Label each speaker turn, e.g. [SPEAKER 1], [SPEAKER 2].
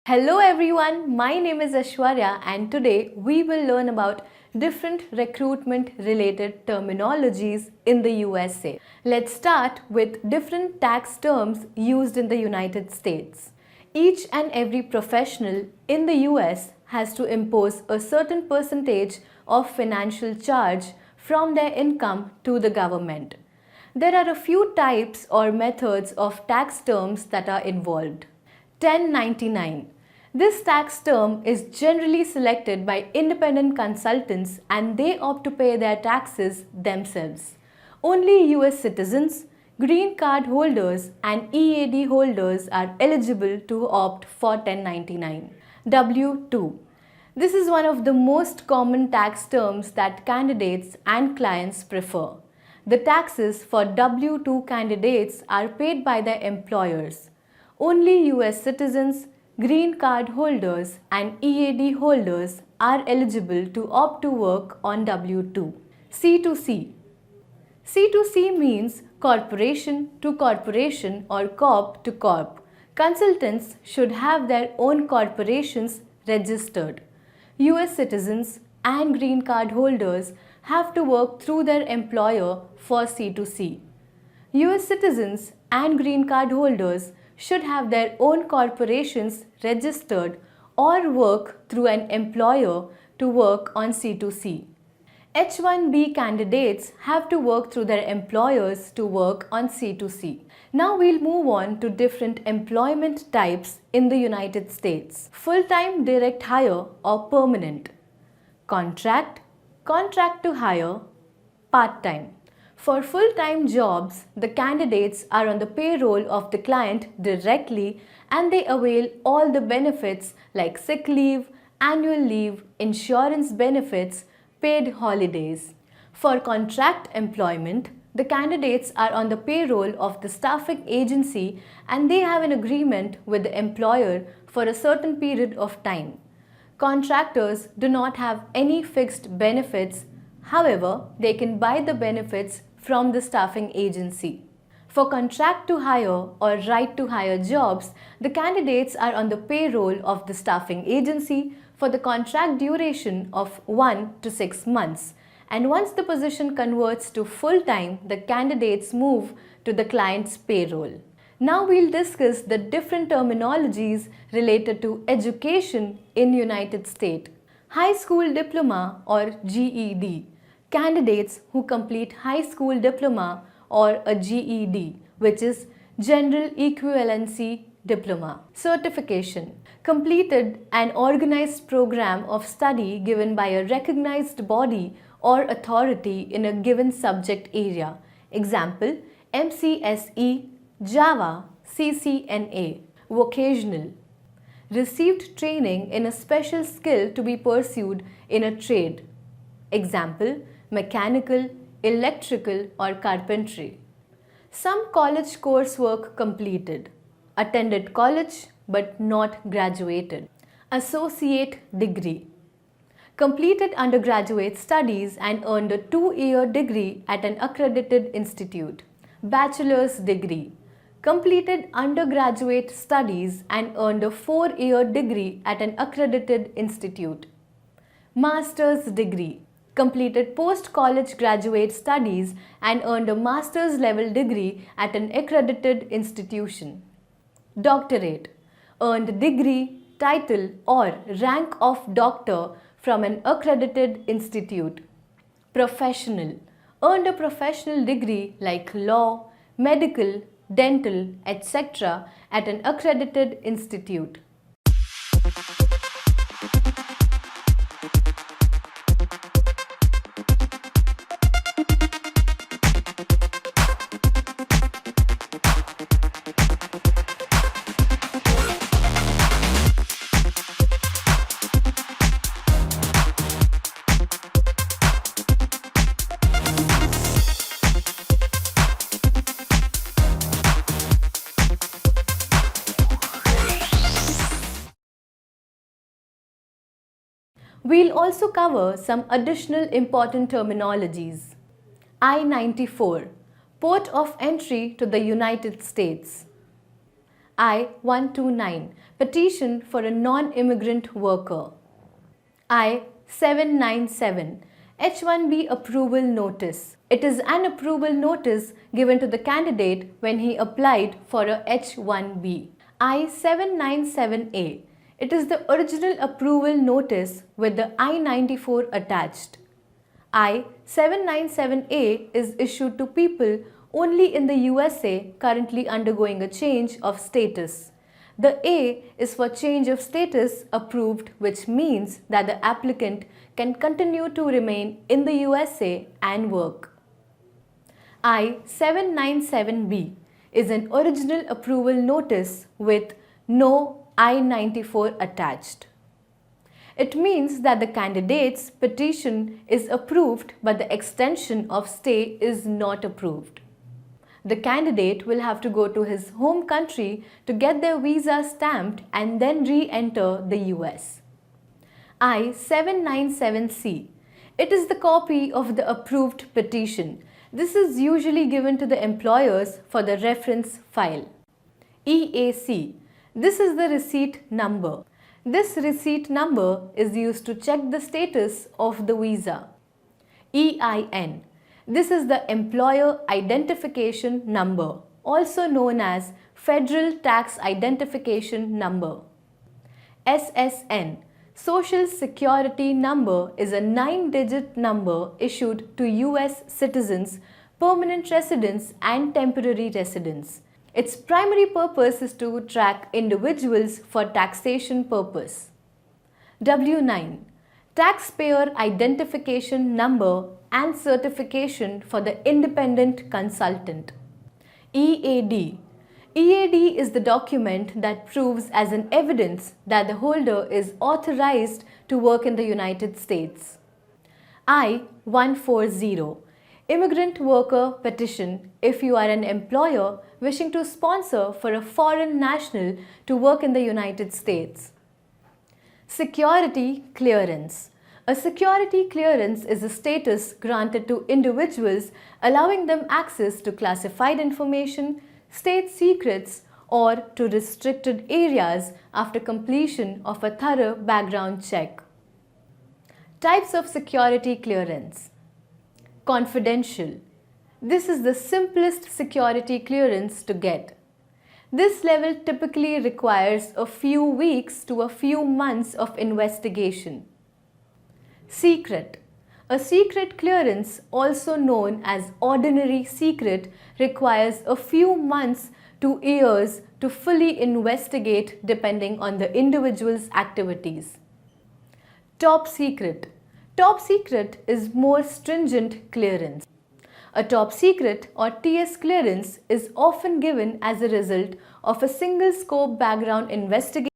[SPEAKER 1] Hello everyone, my name is Ashwarya and today we will learn about different recruitment related terminologies in the USA. Let's start with different tax terms used in the United States. Each and every professional in the US has to impose a certain percentage of financial charge from their income to the government. There are a few types or methods of tax terms that are involved. 1099. This tax term is generally selected by independent consultants and they opt to pay their taxes themselves. Only US citizens, green card holders and EAD holders are eligible to opt for 1099. W-2. This is one of the most common tax terms that candidates and clients prefer. The taxes for W-2 candidates are paid by their employers. Only US citizens, green card holders and EAD holders are eligible to opt to work on W-2. C2C. C2C means corporation to corporation or corp to corp. Consultants should have their own corporations registered. US citizens and green card holders have to work through their employer for C2C. US citizens and green card holders should have their own corporations registered or work through an employer to work on C2C. H-1B candidates have to work through their employers to work on C2C. Now we'll move on to different employment types in the United States. Full-time direct hire or permanent. Contract, contract to hire, part-time. For full-time jobs, the candidates are on the payroll of the client directly and they avail all the benefits like sick leave, annual leave, insurance benefits, paid holidays. For contract employment, the candidates are on the payroll of the staffing agency and they have an agreement with the employer for a certain period of time. Contractors do not have any fixed benefits. However, they can buy the benefits from the staffing agency. For contract to hire or right to hire jobs, the candidates are on the payroll of the staffing agency for the contract duration of 1 to 6 months. And once the position converts to full-time, the candidates move to the client's payroll. Now we'll discuss the different terminologies related to education in United States. High school diploma or GED. Candidates who complete high school diploma or a GED, which is General Equivalency Diploma. Certification. Completed an organized program of study given by a recognized body or authority in a given subject area. Example, MCSE, Java, CCNA. Vocational. Received training in a special skill to be pursued in a trade. Example, mechanical, electrical or carpentry. Some college coursework completed. Attended college but not graduated. Associate degree. Completed undergraduate studies and earned a 2-year degree at an accredited institute. Bachelor's degree. Completed undergraduate studies and earned a 4-year degree at an accredited institute. Master's degree. Completed post-college graduate studies and earned a master's level degree at an accredited institution. Doctorate. Earned degree, title or rank of doctor from an accredited institute. Professional. Earned a professional degree like law, medical, dental, etc. at an accredited institute. We'll also cover some additional important terminologies. I-94, Port of Entry to the United States. I-129, petition for a non-immigrant worker. I-797, H-1B approval notice. It is an approval notice given to the candidate when he applied for a H-1B. I-797A, it is the original approval notice with the I-94 attached. I-797A is issued to people only in the USA currently undergoing a change of status. The A is for change of status approved, which means that the applicant can continue to remain in the USA and work. I-797B is an original approval notice with no I-94 attached. It means that the candidate's petition is approved but the extension of stay is not approved. The candidate will have to go to his home country to get their visa stamped and then re-enter the US. I-797C. It is the copy of the approved petition. This is usually given to the employers for the reference file. EAC. This is the receipt number. This receipt number is used to check the status of the visa. EIN. This is the Employer Identification Number, also known as Federal Tax Identification Number. SSN, Social Security Number, is a 9-digit number issued to US citizens, permanent residents and temporary residents. Its primary purpose is to track individuals for taxation purpose. W9, Taxpayer Identification Number and certification for the independent consultant. EAD. EAD is the document that proves as an evidence that the holder is authorized to work in the United States. I-140. Immigrant Worker Petition if you are an employer wishing to sponsor for a foreign national to work in the United States. Security Clearance. A security clearance is a status granted to individuals allowing them access to classified information, state secrets, or to restricted areas after completion of a thorough background check. Types of security clearance. Confidential. This is the simplest security clearance to get. This level typically requires a few weeks to a few months of investigation. Secret. A secret clearance, also known as ordinary secret, requires a few months to years to fully investigate depending on the individual's activities. Top secret. Top secret is more stringent clearance. A top secret or TS clearance is often given as a result of a single scope background investigation